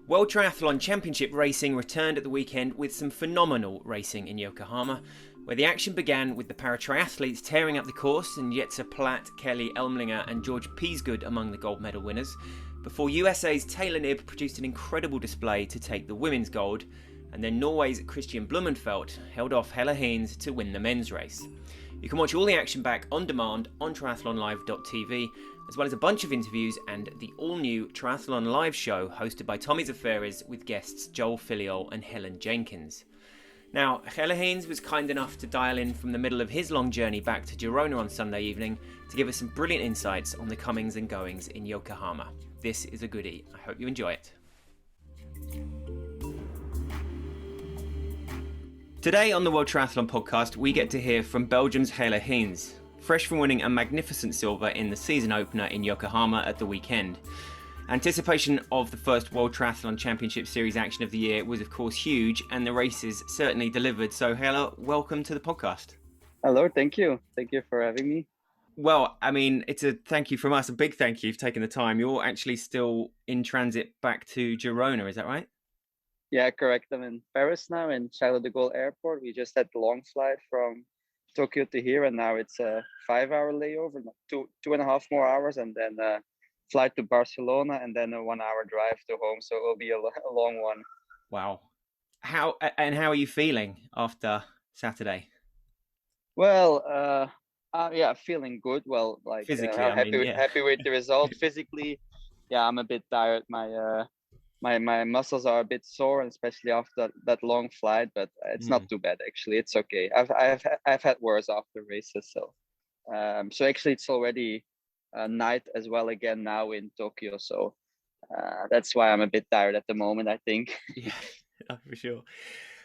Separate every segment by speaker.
Speaker 1: World Triathlon Championship racing returned at the weekend with some phenomenal racing in Yokohama, where the action began with the para-triathletes tearing up the course and Jetse Platt, Kelly Elmlinger and George Peasgood among the gold medal winners, before USA's Taylor Knibb produced an incredible display to take the women's gold, and then Norway's Kristian Blummenfelt held off Jelle Geens to win the men's race. You can watch all the action back on demand on triathlonlive.tv, as well as a bunch of interviews and the all-new Triathlon Live show hosted by Tommy Zaferes with guests Joel Filiol and Helen Jenkins. Now, Jelle Geens was kind enough to dial in from the middle of his long journey back to Girona on Sunday evening to give us some brilliant insights on the comings and goings in Yokohama. This is a goodie. I hope you enjoy it. Today on the World Triathlon Podcast, we get to hear from Belgium's Jelle Geens, fresh from winning a magnificent silver in the season opener in Yokohama at the weekend. Anticipation of the first World Triathlon Championship Series action of the year was of course huge, and the races certainly delivered. So Jelle, welcome to the podcast.
Speaker 2: Hello, thank you. Thank you for having me.
Speaker 1: Well, I mean, it's a thank you from us, a big thank you for taking the time. You're actually still in transit back to Girona, is that right?
Speaker 2: Yeah, correct. I'm in Paris now, in Charles de Gaulle Airport. We just had the long flight from Tokyo to here, and now it's a 5-hour layover, two and a half more hours, and then flight to Barcelona, and then a 1-hour drive to home. So it will be a long one.
Speaker 1: Wow. How are you feeling after Saturday?
Speaker 2: Well, yeah, feeling good. Well, like
Speaker 1: physically,
Speaker 2: happy with the result. Physically, yeah, I'm a bit tired. My muscles are a bit sore, and especially after that long flight. But it's not too bad actually. It's okay. I've had worse after races. So actually it's already night as well again now in Tokyo. So that's why I'm a bit tired at the moment, I think.
Speaker 1: Yeah, for sure.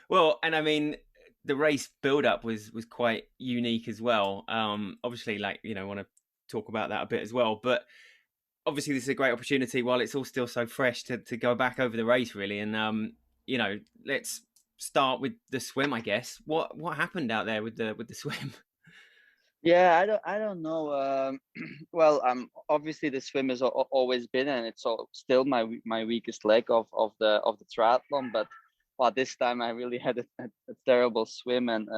Speaker 1: Well, and I mean, the race build-up was quite unique as well. Obviously, like, you know, want to talk about that a bit as well. But obviously, this is a great opportunity while it's all still so fresh to go back over the race, really. And you know, let's start with the swim, I guess. What happened out there with the swim?
Speaker 2: Yeah, I don't know. Well, obviously the swim has always been, and it's still my weakest leg of the triathlon. But well, this time I really had a terrible swim, and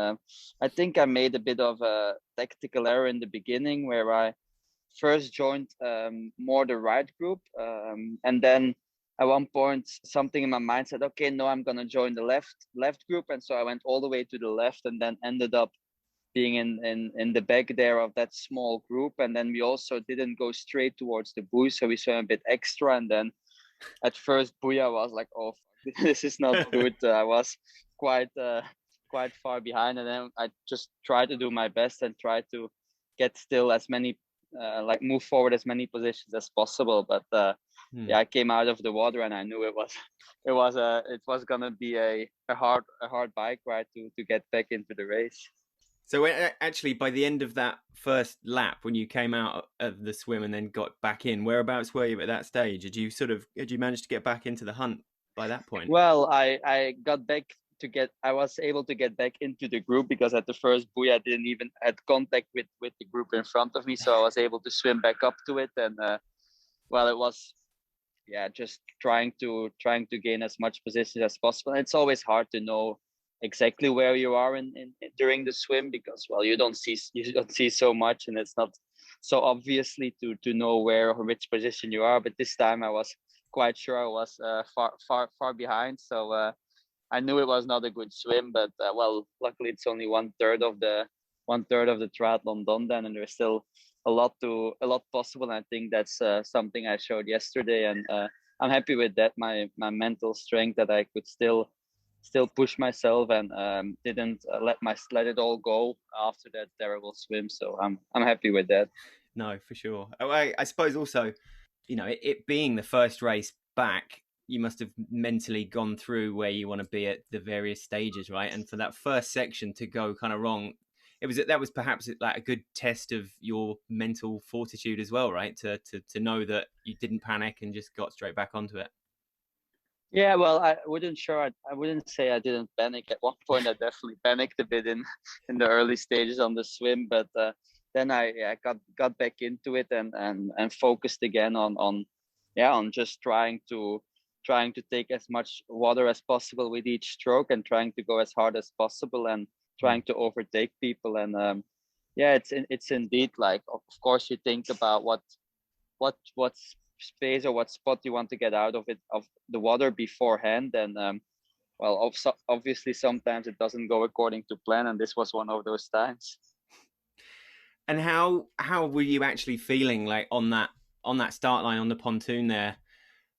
Speaker 2: I think I made a bit of a tactical error in the beginning where I first joined more the right group, and then at one point something in my mind said, okay, no, I'm gonna join the left group, and so I went all the way to the left, and then ended up being in the back there of that small group. And then we also didn't go straight towards the buoy, so we swam a bit extra. And then at first buoy I was like, oh, this is not good. I was quite far behind, and then I just tried to do my best and try to get still as many move forward as many positions as possible. But yeah, I came out of the water, and I knew it was gonna be a hard bike ride to get back into the race.
Speaker 1: So actually, by the end of that first lap, when you came out of the swim and then got back in, whereabouts were you at that stage? Had you managed to get back into the hunt by that point?
Speaker 2: Well, I got back I was able to get back into the group, because at the first buoy I didn't even had contact with the group in front of me, so I was able to swim back up to it. And well, it was just trying to gain as much position as possible. And it's always hard to know exactly where you are in during the swim, because well, you don't see so much, and it's not so obviously to know where or which position you are. But this time I was quite sure I was far behind, so I knew it was not a good swim. But well, luckily it's only one third of the triathlon done then, and there's still a lot possible. And I think that's something I showed yesterday, and I'm happy with that. My mental strength, that I could still push myself, and didn't let it all go after that terrible swim. So I'm happy with that.
Speaker 1: No, for sure. I suppose also, you know, it being the first race back, you must have mentally gone through where you want to be at the various stages, right? And for that first section to go kind of wrong, that was perhaps like a good test of your mental fortitude as well, right? To know that you didn't panic and just got straight back onto it.
Speaker 2: Yeah, well, I wouldn't say I didn't panic. At one point I definitely panicked a bit in the early stages on the swim, but then I got back into it and focused again on just trying to trying to take as much water as possible with each stroke and trying to go as hard as possible and trying to overtake people. And yeah, it's indeed like, of course you think about what space or what spot you want to get out of the water beforehand. And well, obviously sometimes it doesn't go according to plan, and this was one of those times.
Speaker 1: And how were you actually feeling like on that start line on the pontoon there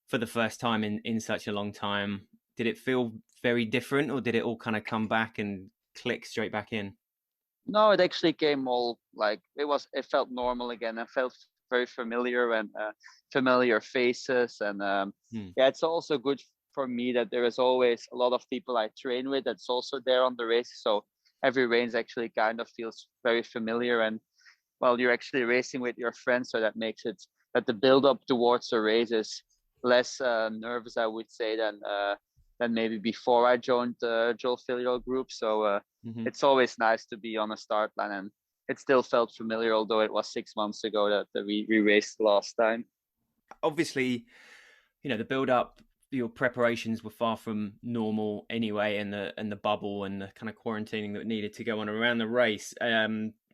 Speaker 1: for the first time in such a long time? Did it feel very different, or did it all kind of come back and click straight back in?
Speaker 2: No, it actually came all like it felt normal again. I felt very familiar and familiar faces. And yeah, it's also good for me that there is always a lot of people I train with that's also there on the race. So every race actually kind of feels very familiar. And well, you're actually racing with your friends, so that makes it that the build up towards the race is less nervous, I would say, than maybe before I joined the Joel Filial group. So it's always nice to be on a start line, and it still felt familiar, although it was 6 months ago that we raced last time.
Speaker 1: Obviously, the build up, your preparations were far from normal anyway, and the bubble and the kind of quarantining that needed to go on around the race.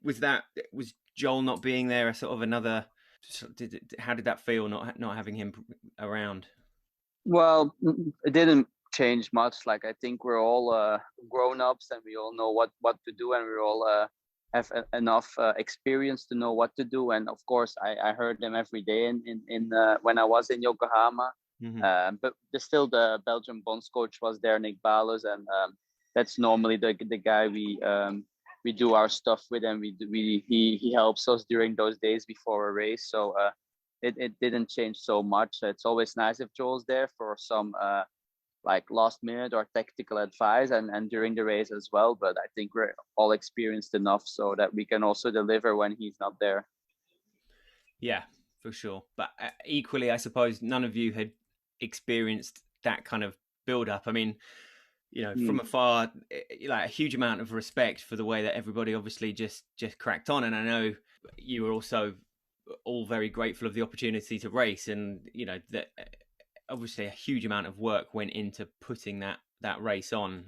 Speaker 1: Was Joel not being there a sort of another? How did that feel, not having him around?
Speaker 2: Well, it didn't change much. Like, I think we're all grown-ups and we all know what to do, and we all have enough experience to know what to do. And of course, I heard them every day in when I was in Yokohama. But still, the Belgian bonds coach was there, Nick Balus, and that's normally the guy we do our stuff with, and he helps us during those days before a race. So it didn't change so much. It's always nice if Joel's there for some like last minute or tactical advice, and during the race as well. But I think we're all experienced enough so that we can also deliver when he's not there.
Speaker 1: Yeah, for sure. But equally, I suppose none of you had experienced that kind of build up. I mean, from afar, like a huge amount of respect for the way that everybody obviously just cracked on. And I know you were also all very grateful of the opportunity to race, and that obviously a huge amount of work went into putting that race on.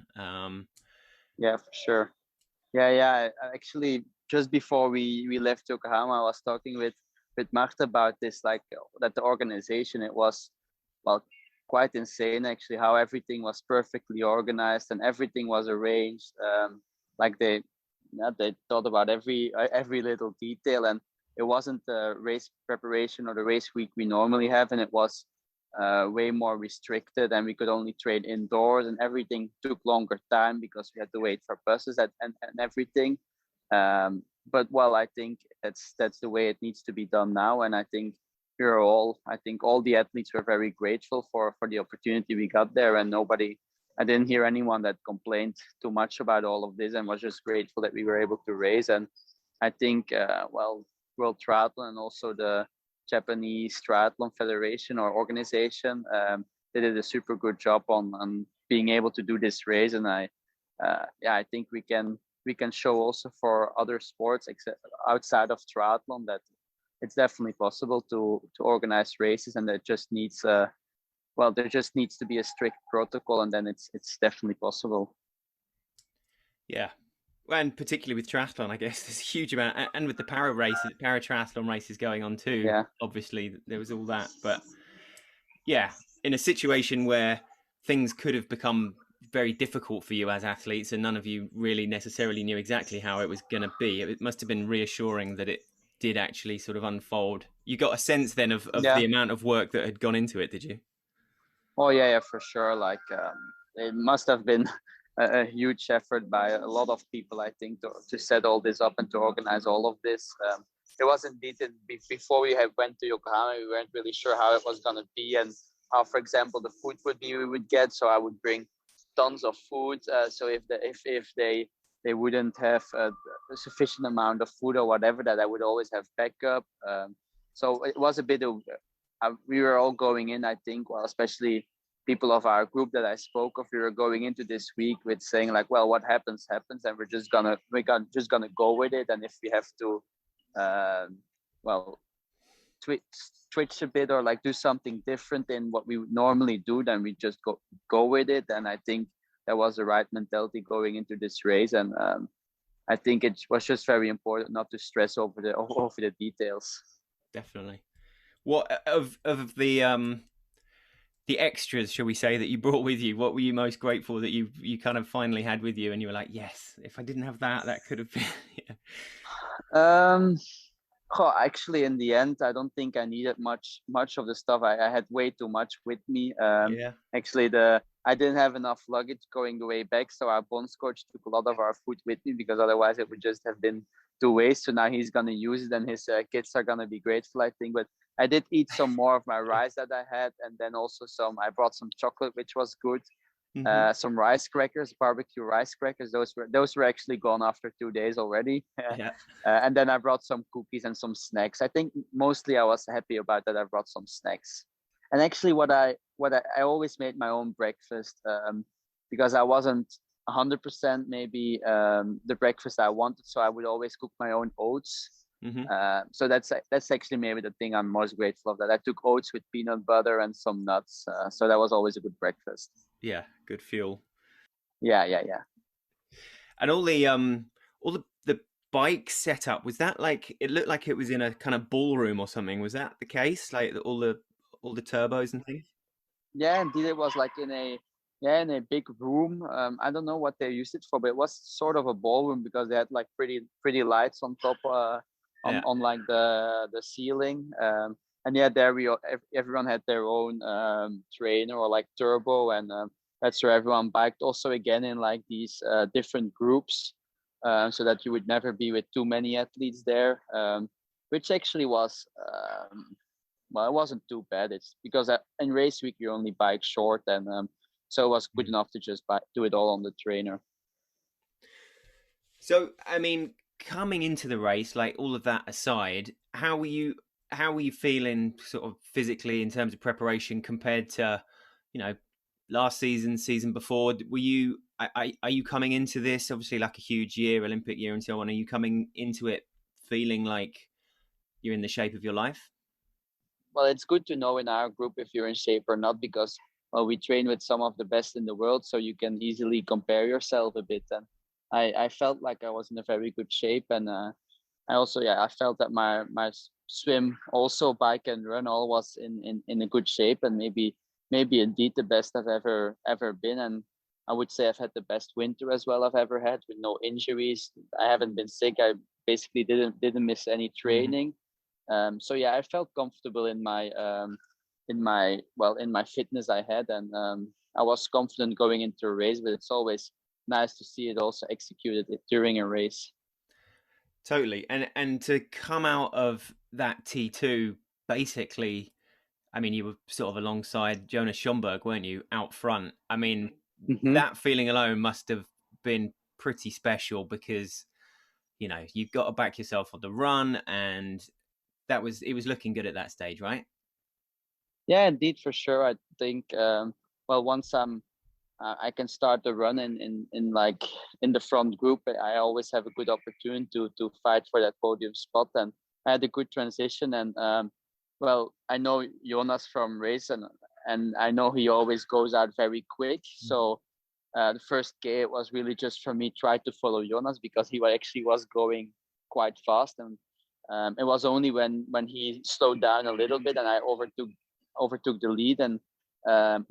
Speaker 2: Yeah, for sure. Yeah. Actually, just before we left Yokohama, I was talking with Marta about this, like that the organization, it was, well, quite insane actually, how everything was perfectly organized and everything was arranged. Like they thought about every little detail, and it wasn't the race preparation or the race week we normally have, and it was way more restricted, and we could only train indoors, and everything took longer time because we had to wait for buses and everything. But well, I think that's the way it needs to be done now, and I think all the athletes were very grateful for the opportunity we got there, and I didn't hear anyone that complained too much about all of this, and was just grateful that we were able to race. And I think World Triathlon and also the Japanese Triathlon Federation or organization, they did a super good job on being able to do this race. And I think we can show also for other sports outside of triathlon that it's definitely possible to organize races, and there just needs to be a strict protocol, and then it's definitely possible.
Speaker 1: Yeah. And particularly with triathlon, I guess there's a huge amount, and with the para triathlon races going on too.
Speaker 2: Yeah.
Speaker 1: Obviously, there was all that, but yeah, in a situation where things could have become very difficult for you as athletes, and none of you really necessarily knew exactly how it was going to be, it must have been reassuring that it did actually sort of unfold. You got a sense then of the amount of work that had gone into it, did you?
Speaker 2: Oh yeah, for sure. Like it must have been a huge effort by a lot of people, I think, to set all this up and to organize all of this. It was indeed before we went to Yokohama, we weren't really sure how it was going to be, and how, for example, the food we would get. So I would bring tons of food. So if they wouldn't have a sufficient amount of food or whatever, that I would always have backup. So it was a bit of we were all going in, I think, well, especially people of our group that I spoke of, we were going into this week with saying like, well, what happens, and we're just gonna go with it. And if we have to, switch a bit or like do something different in what we would normally do, then we just go with it. And I think that was the right mentality going into this race. And I think it was just very important not to stress over the details.
Speaker 1: Definitely. What of the extras, shall we say, that you brought with you? What were you most grateful that you kind of finally had with you, and you were like, yes, if I didn't have that, that could have been.
Speaker 2: Um, actually, in the end, I don't think I needed much of the stuff. I had way too much with me.
Speaker 1: Yeah.
Speaker 2: Actually, I didn't have enough luggage going the way back, so our bonds coach took a lot of our food with me because otherwise it would just have been two waste. So now he's gonna use it, and his kids are gonna be grateful, I think. But I did eat some more of my rice that I had, and then also I brought some chocolate, which was good.
Speaker 1: Mm-hmm.
Speaker 2: Some rice crackers, barbecue rice crackers. Those were actually gone after 2 days already.
Speaker 1: Yeah.
Speaker 2: And then I brought some cookies and some snacks. I think mostly I was happy about that. I brought some snacks. And actually, I always made my own breakfast because I wasn't 100% maybe the breakfast I wanted. So I would always cook my own oats.
Speaker 1: Mm-hmm.
Speaker 2: So that's actually maybe the thing I'm most grateful of, that I took oats with peanut butter and some nuts. So that was always a good breakfast.
Speaker 1: Yeah, good fuel.
Speaker 2: Yeah.
Speaker 1: And all the bike setup, was that like, it looked like it was in a kind of ballroom or something? Was that the case? Like all the turbos and things?
Speaker 2: Yeah, indeed, it was like in a big room. I don't know what they used it for, but it was sort of a ballroom because they had like pretty lights on top
Speaker 1: Yeah.
Speaker 2: on like the ceiling. And yeah, there everyone had their own trainer or like turbo, and that's where everyone biked. Also, again in like these different groups, so that you would never be with too many athletes there, which actually was. Well, it wasn't too bad. It's because in race week you only bike short, and so it was good enough to just do it all on the trainer.
Speaker 1: So, I mean, coming into the race, like all of that aside, how were you? How were you feeling, sort of physically, in terms of preparation compared to, you know, last season before? Were you? Are you coming into this obviously like a huge year, Olympic year, and so on? Are you coming into it feeling like you're in the shape of your life?
Speaker 2: Well, it's good to know in our group if you're in shape or not, because we train with some of the best in the world, so you can easily compare yourself a bit. And I felt like I was in a very good shape, and I also I felt that my swim, also bike and run, all was in a good shape, and maybe indeed the best I've ever been. And I would say I've had the best winter as well I've ever had, with no injuries. I haven't been sick. I basically didn't miss any training. So yeah, I felt comfortable in my fitness I had, and I was confident going into a race. But it's always nice to see it also executed during a race.
Speaker 1: Totally, and to come out of that T2, basically, I mean, you were sort of alongside Jonas Schomburg, weren't you, out front? I mean,
Speaker 2: Mm-hmm.
Speaker 1: that feeling alone must have been pretty special because, you know, you've got to back yourself on the run, and it was looking good at that stage, right?
Speaker 2: Yeah, indeed, for sure. I think once I can start the run in like in the front group, I always have a good opportunity to fight for that podium spot. And I had a good transition, and I know Jonas from race, and I know he always goes out very quick. So the first K, it was really just for me try to follow Jonas because he actually was going quite fast, and it was only when he slowed down a little bit and I overtook the lead and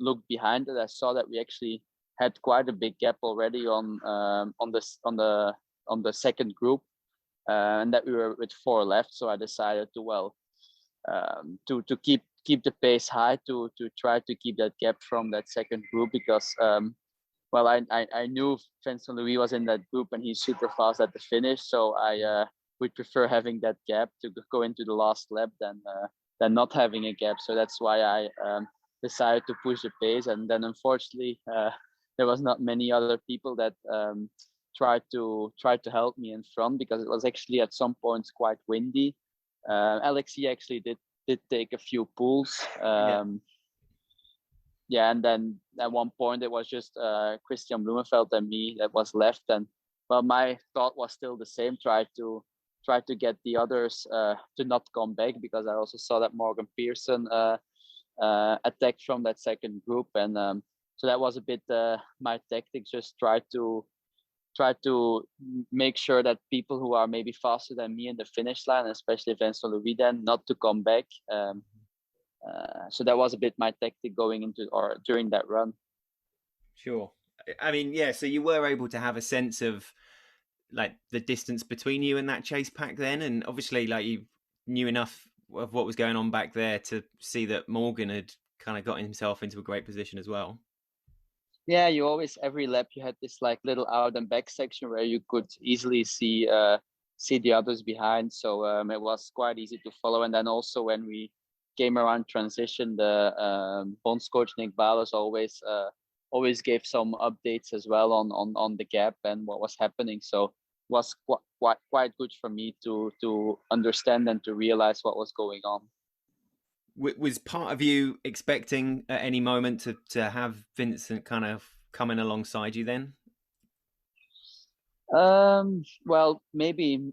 Speaker 2: looked behind it, I saw that we actually had quite a big gap already on the second group, and that we were with 4 left. So I decided to keep the pace high, to try to keep that gap from that second group, because I knew Vincent Louis was in that group and he's super fast at the finish. So I would prefer having that gap to go into the last lap than not having a gap. So that's why I decided to push the pace. And then unfortunately, there was not many other people that tried to help me in front, because it was actually at some points quite windy. Alexi actually did take a few pulls. And then at one point it was just Kristian Blummenfelt and me that was left. And well, my thought was still the same: try try to get the others to not come back, because I also saw that Morgan Pearson attacked from that second group, and so that was a bit my tactic. Just try to make sure that people who are maybe faster than me in the finish line, especially Vincent Louis, then not to come back. So that was a bit my tactic going into or during that run.
Speaker 1: Sure. I mean, yeah, so you were able to have a sense of like the distance between you and that chase pack then, and obviously like you knew enough of what was going on back there to see that Morgan had kind of got himself into a great position as well.
Speaker 2: Yeah, you always, every lap you had this like little out and back section where you could easily see the others behind. So it was quite easy to follow. And then also when we came around transition, the bonds coach Nick Ballas always gave some updates as well on the gap and what was happening. So it was quite good for me to understand and to realize what was going on.
Speaker 1: Was part of you expecting at any moment to have Vincent kind of coming alongside you then?
Speaker 2: Well, maybe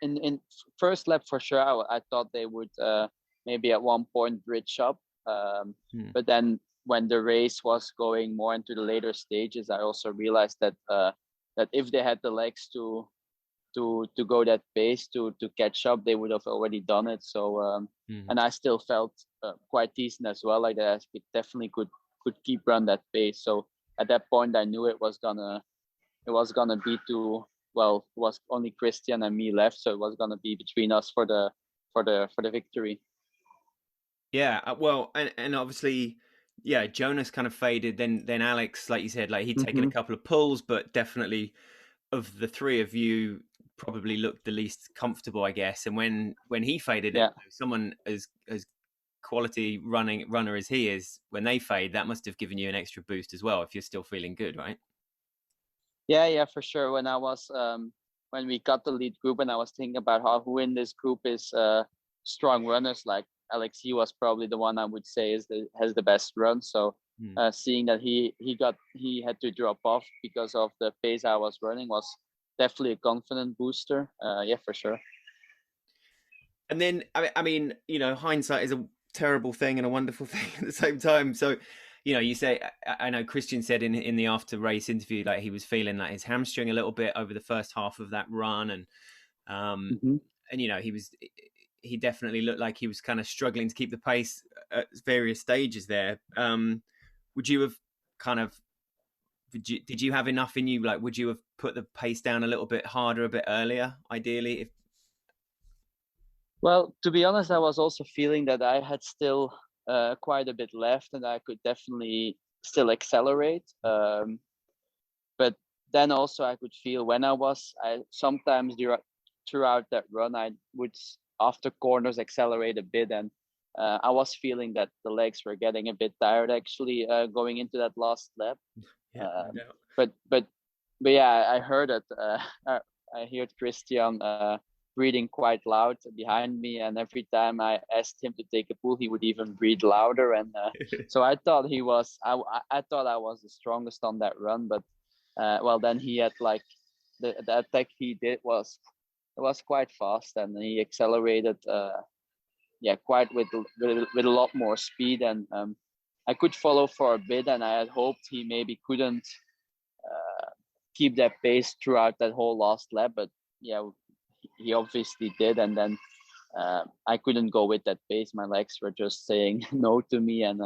Speaker 2: in first lap for sure, I thought they would maybe at one point bridge up. But then when the race was going more into the later stages, I also realized that that if they had the legs to go that pace to catch up, they would have already done it. So and I still felt quite decent as well, like that I definitely could keep run that pace. So at that point I knew it was gonna be to, well, it was only Kristian and me left, so it was gonna be between us for the victory.
Speaker 1: Yeah, well, and obviously, yeah, Jonas kind of faded. Then Alex, like you said, like he'd taken a couple of pulls, but definitely of the three of you, probably looked the least comfortable, I guess. And when he faded,
Speaker 2: Yeah.
Speaker 1: someone as quality runner as he is, when they fade, that must have given you an extra boost as well, if you're still feeling good, right?
Speaker 2: Yeah, for sure. When I was when we got the lead group, and I was thinking about who in this group is strong runners, like Alex, he was probably the one I would say has the best run. So seeing that he had to drop off because of the pace I was running was definitely a confident booster. Yeah, for sure.
Speaker 1: And then I mean, you know, hindsight is a terrible thing and a wonderful thing at the same time. So, you know, you say, I know Kristian said in the after race interview, like he was feeling like his hamstring a little bit over the first half of that run, and and you know, he definitely looked like he was kind of struggling to keep the pace at various stages there. Would you have kind of did you have enough in you? Like, would you have put the pace down a little bit harder, a bit earlier, ideally? If
Speaker 2: Well, to be honest, I was also feeling that I had still quite a bit left, and I could definitely still accelerate. But then also I could feel when I sometimes throughout that run, I would after corners accelerate a bit, and I was feeling that the legs were getting a bit tired actually going into that last lap.
Speaker 1: yeah,
Speaker 2: But yeah, I heard it. I heard Kristian breathing quite loud behind me, and every time I asked him to take a pull, he would even breathe louder. And so I thought I thought I was the strongest on that run, but well, then he had like the attack he did was quite fast, and he accelerated quite with a lot more speed, and I could follow for a bit, and I had hoped he maybe couldn't keep that pace throughout that whole last lap, but yeah, he obviously did, and then I couldn't go with that pace. My legs were just saying no to me, and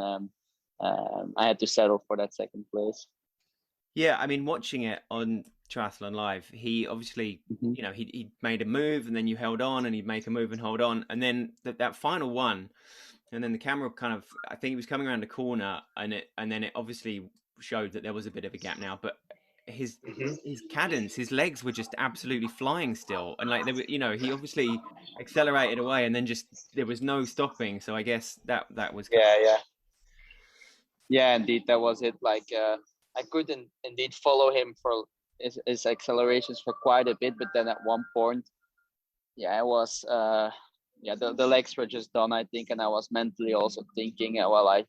Speaker 2: I had to settle for that second place.
Speaker 1: Yeah, I mean, watching it on Triathlon Live, he obviously, you know, he made a move, and then you held on, and he'd make a move and hold on, and then that final one, and then the camera kind of, I think he was coming around the corner, and then it obviously showed that there was a bit of a gap now, but his cadence, his legs were just absolutely flying still, and like they were, you know, he obviously accelerated away, and then just there was no stopping. So I guess that was kind of...
Speaker 2: Yeah, indeed, that was it. Like I couldn't indeed follow him for his accelerations for quite a bit, but then at one point, yeah, it was the legs were just done, I think, and I was mentally also thinking, well, I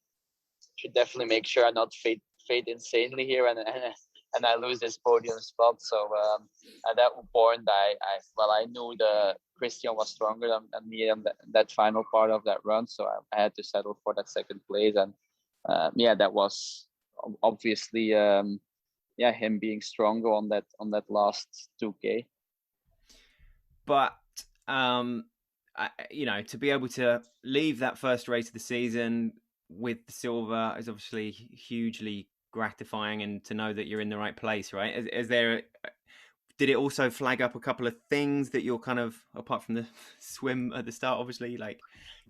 Speaker 2: should definitely make sure I not fade insanely here, and and I lose this podium spot. So at that point, I knew the Kristian was stronger than me in that final part of that run, so I had to settle for that second place. And that was obviously him being stronger on that last 2K.
Speaker 1: But to be able to leave that first race of the season with the silver is obviously hugely gratifying, and to know that you're in the right place, right? Did it also flag up a couple of things that you're kind of, apart from the swim at the start, obviously, like,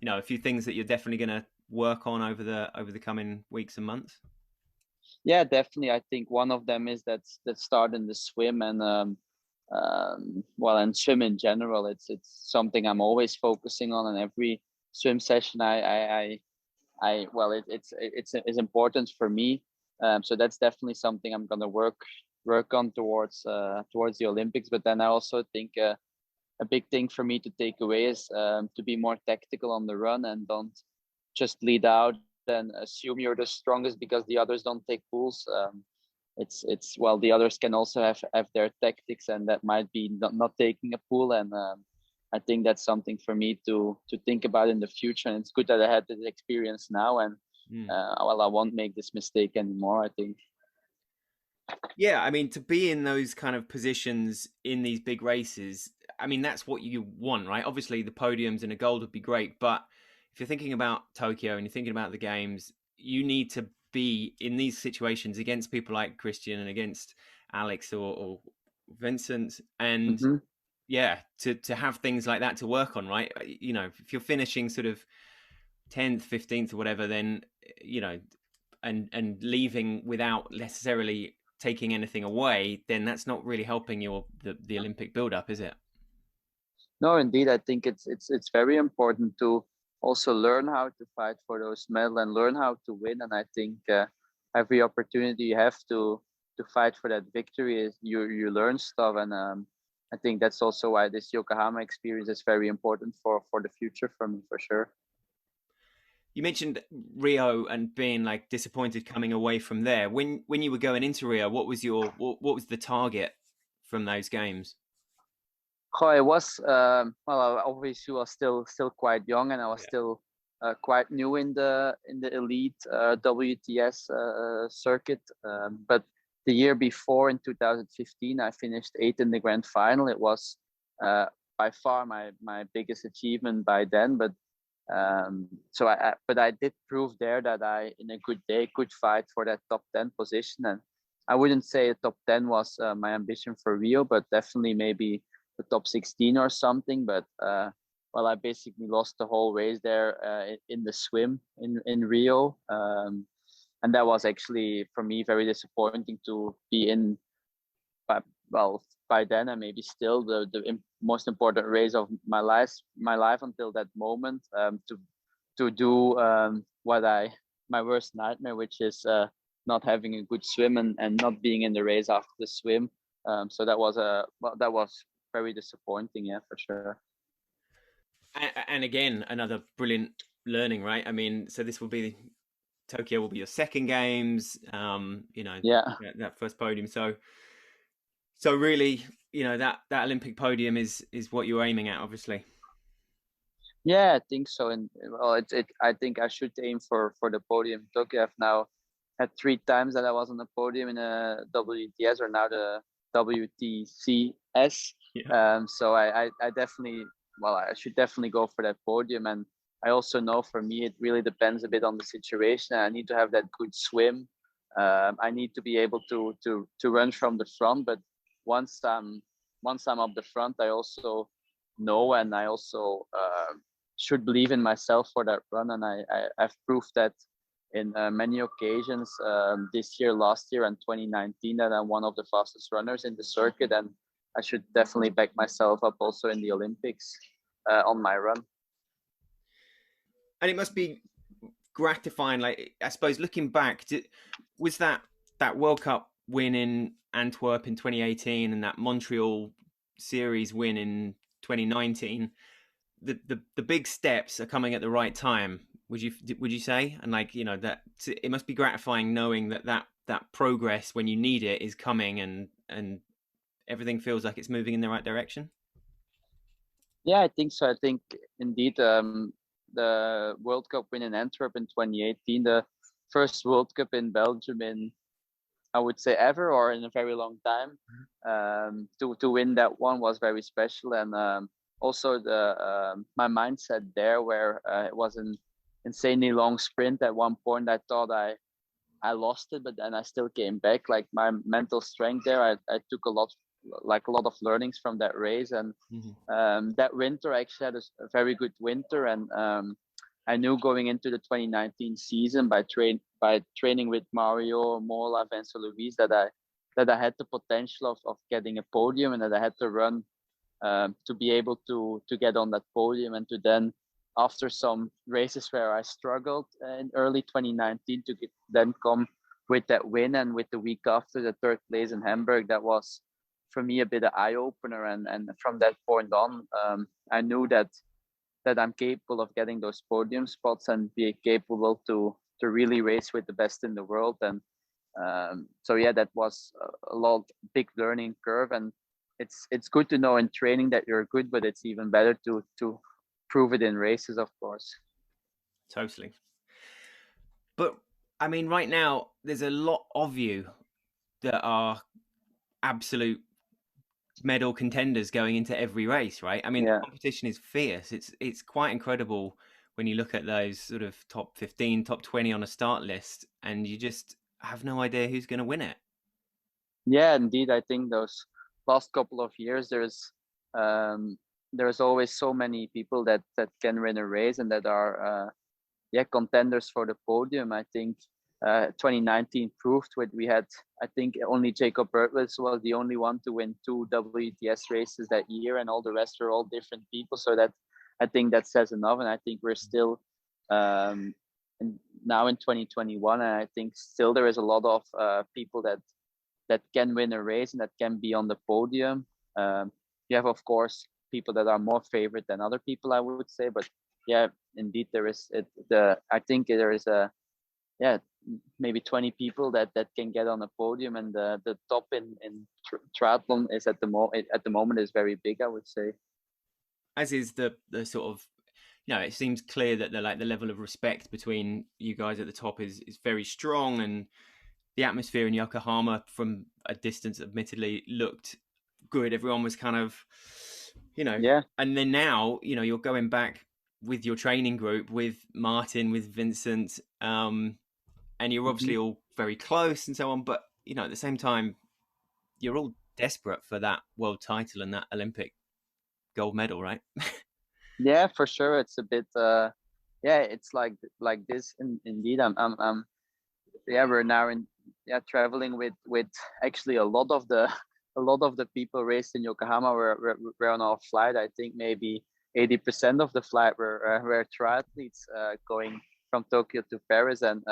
Speaker 1: a few things that you're definitely going to work on over the coming weeks and months?
Speaker 2: Yeah, definitely. I think one of them is that start in the swim, and and swim in general. It's something I'm always focusing on, and every swim session it's important for me. So that's definitely something I'm gonna work on towards the Olympics. But then I also think a big thing for me to take away is to be more tactical on the run, and don't just lead out and assume you're the strongest because the others don't take pools. The others can also have their tactics, and that might be not taking a pool. And I think that's something for me to think about in the future. And it's good that I had this experience now, and I won't make this mistake anymore, I think.
Speaker 1: Yeah, I mean, to be in those kind of positions in these big races, I mean, that's what you want, right? Obviously, the podiums and a gold would be great, but if you're thinking about Tokyo and you're thinking about the games, you need to be in these situations against people like Kristian and against Alex or Vincent, and to have things like that to work on, right? If you're finishing sort of 10th, 15th or whatever, then and leaving without necessarily taking anything away, then that's not really helping the Olympic build-up, is it?
Speaker 2: No, indeed. I think it's very important to also learn how to fight for those medals and learn how to win. And I think every opportunity you have to fight for that victory is you learn stuff. And I think that's also why this Yokohama experience is very important for the future for me, for sure.
Speaker 1: You mentioned Rio and being like disappointed coming away from there. When you were going into Rio, what was the target from those games?
Speaker 2: Oh, it was obviously was still quite young, and I was still quite new in the elite WTS circuit. But the year before, in 2015, I finished 8th in the grand final. It was by far my biggest achievement by then. But I did prove there that I, in a good day, could fight for that top 10 position. And I wouldn't say top 10 was my ambition for Rio, but definitely maybe the top 16 or something. But I basically lost the whole race there in the swim in Rio. And that was actually, for me, very disappointing to be in, by then, and maybe still the most important race of my life until that moment, to do my worst nightmare, which is not having a good swim and not being in the race after the swim. So that was very disappointing, yeah, for sure.
Speaker 1: And again, another brilliant learning, right? I mean, so Tokyo will be your second games, that first podium. So really, that Olympic podium is what you're aiming at, obviously.
Speaker 2: Yeah, I think so. And I think I should aim for the podium. Tokyo, I've now had 3 times that I was on the podium in a WTS, or now the WTCS. Yeah. So I definitely, I should definitely go for that podium. And I also know, for me, it really depends a bit on the situation. I need to have that good swim. I need to be able to run from the front. But once I'm up the front, I also know, and I also should believe in myself for that run. And I've proved that in many occasions, this year, last year, and 2019, that I'm one of the fastest runners in the circuit. And I should definitely back myself up also in the Olympics on my run.
Speaker 1: And it must be gratifying, like, I suppose, looking back, was that World Cup win in Antwerp in 2018 and that Montreal series win in 2019, the big steps are coming at the right time. Would you say? And like, you know, that it must be gratifying knowing that progress when you need it is coming, and everything feels like it's moving in the right direction.
Speaker 2: Yeah, I think so. I think indeed, the World Cup win in Antwerp in 2018, the first World Cup in Belgium in, I would say, ever, or in a very long time. To win that one was very special, and also the my mindset there, where it was an insanely long sprint. At one point, I thought I lost it, but then I still came back. Like my mental strength there, I took a lot of learnings from that race. And
Speaker 1: Mm-hmm.
Speaker 2: that winter, I actually had a very good winter. And I knew going into the 2019 season by training with Mario, Mola, Vince Luis, that I had the potential of getting a podium, and that I had to run to be able to get on that podium, and to then, after some races where I struggled in early 2019, then come with that win. And with the week after, the third place in Hamburg, that was for me a bit of eye opener. And from that point on, I knew that I'm capable of getting those podium spots and be capable to really race with the best in the world. And so yeah, that was a lot big learning curve. And it's good to know in training that you're good, but it's even better to prove it in races, of course.
Speaker 1: Totally. But I mean, right now there's a lot of you that are absolute medal contenders going into every race, right? I mean, the
Speaker 2: Yeah.
Speaker 1: competition is fierce. It's quite incredible when you look at those sort of top 15, top 20 on a start list, and you just have no idea who's going to win it.
Speaker 2: Yeah, indeed. I think those last couple of years, um, there's always so many people that can win a race and that are yeah, contenders for the podium. I think 2019 proved what we had. I think only Jacob Bertels was the only one to win 2 WTS races that year, and all the rest were all different people. So that, I think that says enough. And I think we're still um, now in 2021, and I think still there is a lot of people that can win a race and that can be on the podium. You have, of course, people that are more favorite than other people, I would say, but yeah, indeed, there is I think there is yeah, maybe 20 people that can get on a podium, and the top in triathlon is at the moment is very big, I would say.
Speaker 1: As is the sort of, you know, it seems clear that the level of respect between you guys at the top is very strong, and the atmosphere in Yokohama from a distance, admittedly, looked good. Everyone was kind of, you know,
Speaker 2: Yeah.
Speaker 1: and then now, you know, you're going back with your training group, with Martin, with Vincent, and you're
Speaker 2: Hmm.
Speaker 1: obviously all very close and so on. But you know, at the same time, you're all desperate for that world title and that Olympic gold medal, right?
Speaker 2: Yeah, for sure. It's a bit yeah, it's like this. Indeed, I'm yeah, we're now in, yeah, traveling with actually a lot of the a lot of the people raised in Yokohama were on our flight. I think maybe 80% of the flight were triathletes going from Tokyo to Paris. And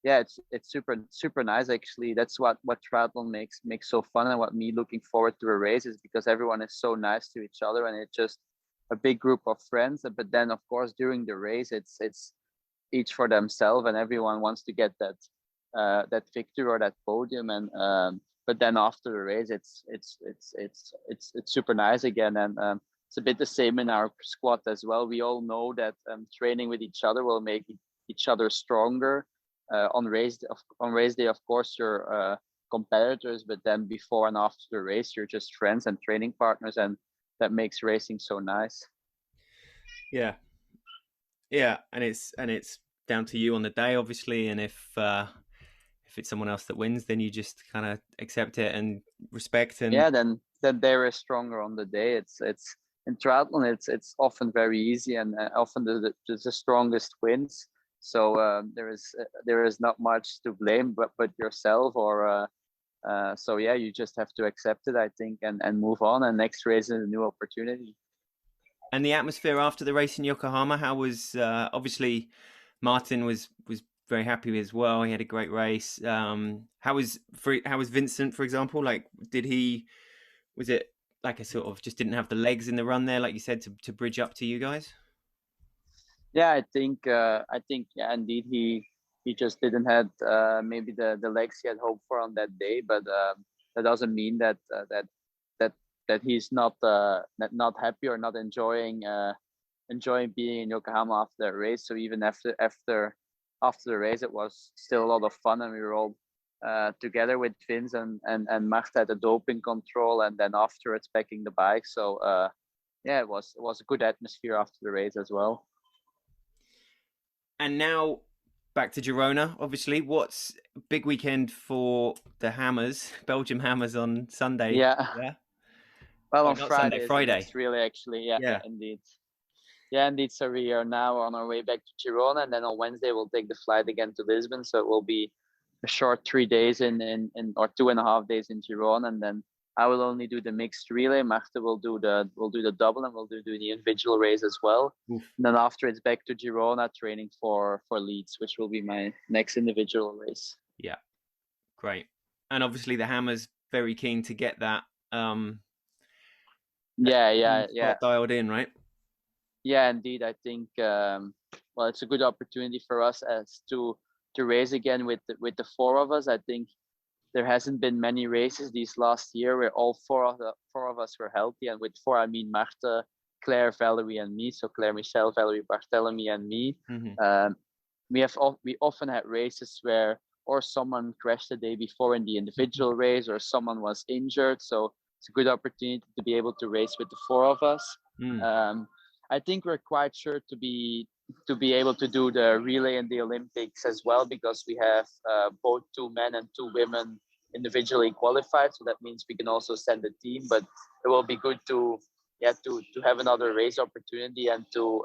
Speaker 2: yeah, it's super nice actually. That's what triathlon makes so fun, and what me looking forward to a race is because everyone is so nice to each other, and it's just a big group of friends. But then of course during the race, it's each for themselves, and everyone wants to get that victory or that podium. And but then after the race, it's super nice again. And it's a bit the same in our squad as well. We all know that training with each other will make each other stronger. On race day, of course, you're competitors, but then before and after the race, you're just friends and training partners, and that makes racing so nice.
Speaker 1: Yeah, yeah, and it's down to you on the day, obviously, and if it's someone else that wins, then you just kind of accept it and respect. And
Speaker 2: Yeah, then they're stronger on the day. It's in triathlon, it's often very easy, and often the strongest wins. So there is not much to blame but yourself, or so yeah, you just have to accept it, I think, and move on, and next race is a new opportunity.
Speaker 1: the atmosphere after the race in Yokohama, how was obviously Martin was very happy as well. He had a great race. How was Vincent, for example? Like, did he was it like a sort of just didn't have the legs in the run there, like you said, to bridge up to you guys?
Speaker 2: Yeah, yeah, indeed, he just didn't have maybe the legs he had hoped for on that day, but that doesn't mean that that he's not happy or not enjoying being in Yokohama after that race. So even after the race, it was still a lot of fun, and we were all together with Vince and Marta at the doping control, and then afterwards packing the bike. So yeah, it was a good atmosphere after the race as well.
Speaker 1: And now back to Girona, obviously. What's a big weekend for the Hammers, Belgium Hammers on Sunday?
Speaker 2: Yeah.
Speaker 1: Yeah.
Speaker 2: Well,
Speaker 1: Oh,
Speaker 2: on
Speaker 1: not Sunday,
Speaker 2: Friday is the
Speaker 1: Friday.
Speaker 2: mixed relay, actually. Yeah,
Speaker 1: Yeah.
Speaker 2: indeed. Yeah, indeed. So we are now on our way back to Girona, and then on Wednesday we'll take the flight again to Lisbon. So it will be a short 3 days in or 2.5 days in Girona, and then I will only do the mixed relay. Marta will do the double, and we'll do the individual race as well.
Speaker 1: Oof.
Speaker 2: And then after it's back to Girona, training for Leeds, which will be my next individual race.
Speaker 1: Yeah. Great. And obviously the Hammers very keen to get that
Speaker 2: Yeah.
Speaker 1: spot dialed in, right?
Speaker 2: Yeah, indeed. I think well, it's a good opportunity for us as to race again with the four of us. I think there hasn't been many races these last year where all four of us were healthy, and with four I mean Marta, Claire, Valerie, and me. So Claire, Michelle, Valerie, Barthélemy, and me.
Speaker 1: Mm-hmm.
Speaker 2: We often had races where or someone crashed the day before in the individual race, or someone was injured. So it's a good opportunity to be able to race with the four of us. Um, I think we're quite sure to be able to do the relay in the Olympics as well, because we have both 2 men and 2 women individually qualified. So that means we can also send a team. But it will be good to have another race opportunity, and to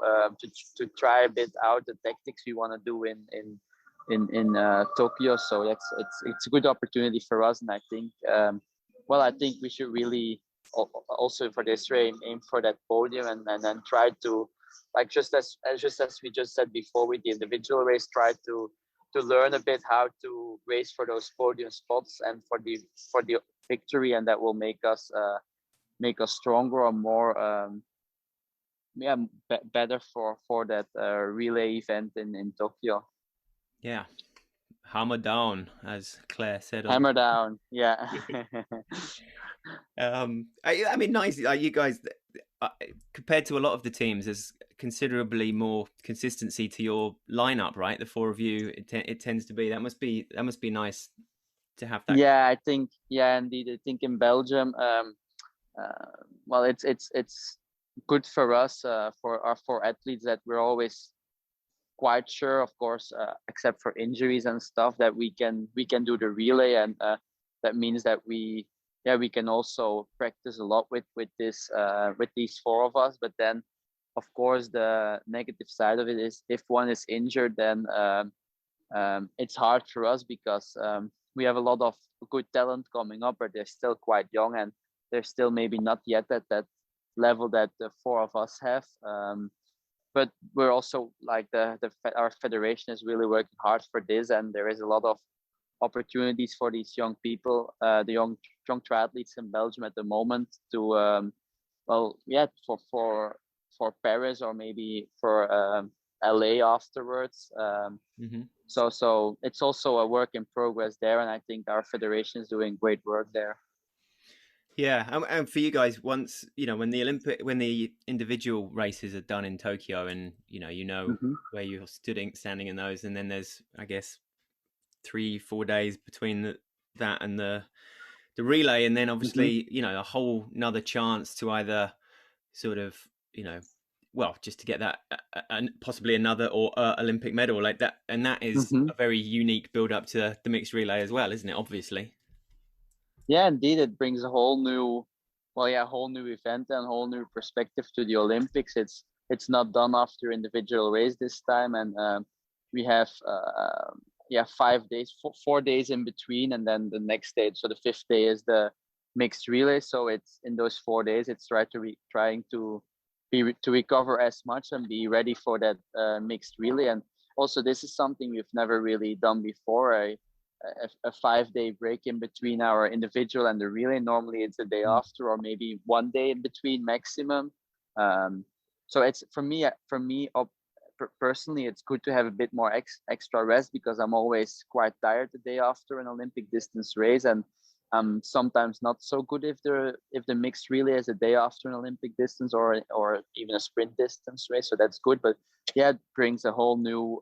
Speaker 2: try a bit out the tactics we want to do in Tokyo. So it's a good opportunity for us, and I think I think we should really also for this race aim for that podium, and then try to, like just as we just said before with the individual race, try to learn a bit how to race for those podium spots and for the victory, and that will make us stronger or more better for that relay event in Tokyo.
Speaker 1: Yeah. Hammer down, as Claire said.
Speaker 2: Hammer down. Yeah.
Speaker 1: I mean, nice. You guys, compared to a lot of the teams, there's considerably more consistency to your lineup, right? The four of you, it tends to be. That must be nice to have that.
Speaker 2: Yeah, I think. Yeah, indeed. I think in Belgium, well, it's good for us, for our 4 athletes, that we're always quite sure, of course, except for injuries and stuff, that we can do the relay, and that means that we can also practice a lot with these 4 of us. But then, of course, the negative side of it is if one is injured, then it's hard for us, because we have a lot of good talent coming up, but they're still quite young, and they're still maybe not yet at that level that the 4 of us have. But we're also like our federation is really working hard for this, and there is a lot of opportunities for these young people, the young triathletes in Belgium at the moment, to for Paris, or maybe for LA afterwards. So it's also a work in progress there, and I think our federation is doing great work there.
Speaker 1: Yeah, and for you guys, once when the individual races are done in Tokyo, and where you're standing in those, and then there's, I guess, 3-4 days between that and the relay, and then obviously a whole another chance to either sort of just to get that possibly another or Olympic medal like that, and that is a very unique build up to the mixed relay as well, isn't it? Obviously.
Speaker 2: Yeah, indeed, it brings a whole new event and a whole new perspective to the Olympics. It's not done after individual race this time, and we have 5 days, 4 days in between, and then the next day, so the 5th day, is the mixed relay. So it's in those 4 days, it's trying to recover as much and be ready for that mixed relay. And also, this is something we've never really done before. A 5-day break in between our individual and the relay. Normally it's a day after, or maybe 1 day in between maximum. So it's for me personally, it's good to have a bit more extra rest, because I'm always quite tired the day after an Olympic distance race, and I'm sometimes not so good if the mixed relay is a day after an Olympic distance or even a sprint distance race. So that's good, but yeah, it brings a whole new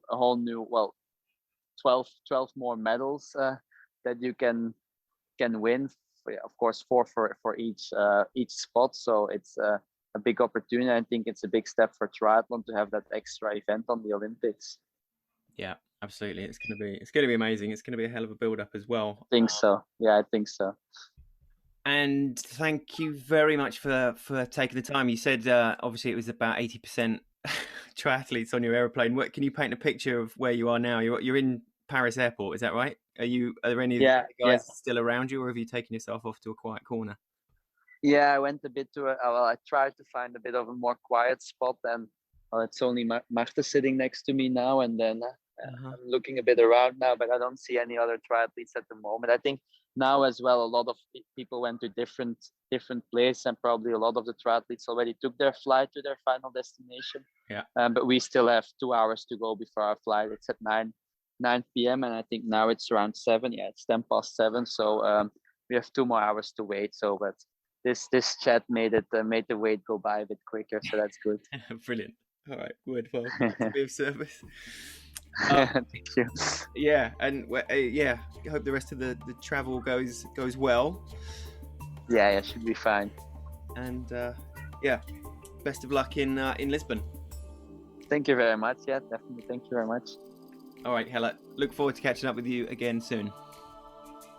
Speaker 2: 12 more medals that you can win. Of course, four for each spot. So it's a big opportunity. I think it's a big step for triathlon to have that extra event on the Olympics.
Speaker 1: Yeah, absolutely. It's gonna be amazing. It's gonna be a hell of a build up as well.
Speaker 2: I think so. Yeah, I think so.
Speaker 1: And thank you very much for taking the time. You said obviously it was about 80% triathletes on your aeroplane. What can you paint a picture of where you are now? You're in Paris airport, is that right? Are there any of the guys still around you, or have you taken yourself off to a quiet corner?
Speaker 2: Yeah, I went a bit to I tried to find a bit of a more quiet spot, and it's only Marta sitting next to me now, and then I'm looking a bit around now, but I don't see any other triathletes at the moment. I think now as well, a lot of people went to different places, and probably a lot of the triathletes already took their flight to their final destination.
Speaker 1: Yeah.
Speaker 2: But we still have 2 hours to go before our flight. It's at 9 p.m. and I think now it's around 7. Yeah, it's 7:10. So we have 2 more hours to wait. So, but this chat made the wait go by a bit quicker. So that's good.
Speaker 1: Brilliant. All right, good. Well, to be of service.
Speaker 2: Thank you.
Speaker 1: Yeah, and I hope the rest of the travel goes well.
Speaker 2: Yeah, it should be fine.
Speaker 1: And best of luck in Lisbon.
Speaker 2: Thank you very much. Yeah, definitely. Thank you very much.
Speaker 1: All right, Jelle. Look forward to catching up with you again soon.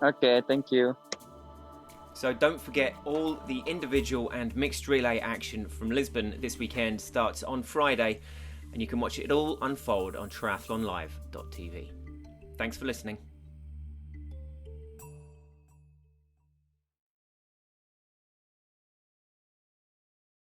Speaker 2: Okay, thank you.
Speaker 1: So don't forget, all the individual and mixed relay action from Lisbon this weekend starts on Friday, and you can watch it all unfold on triathlonlive.tv. Thanks for listening.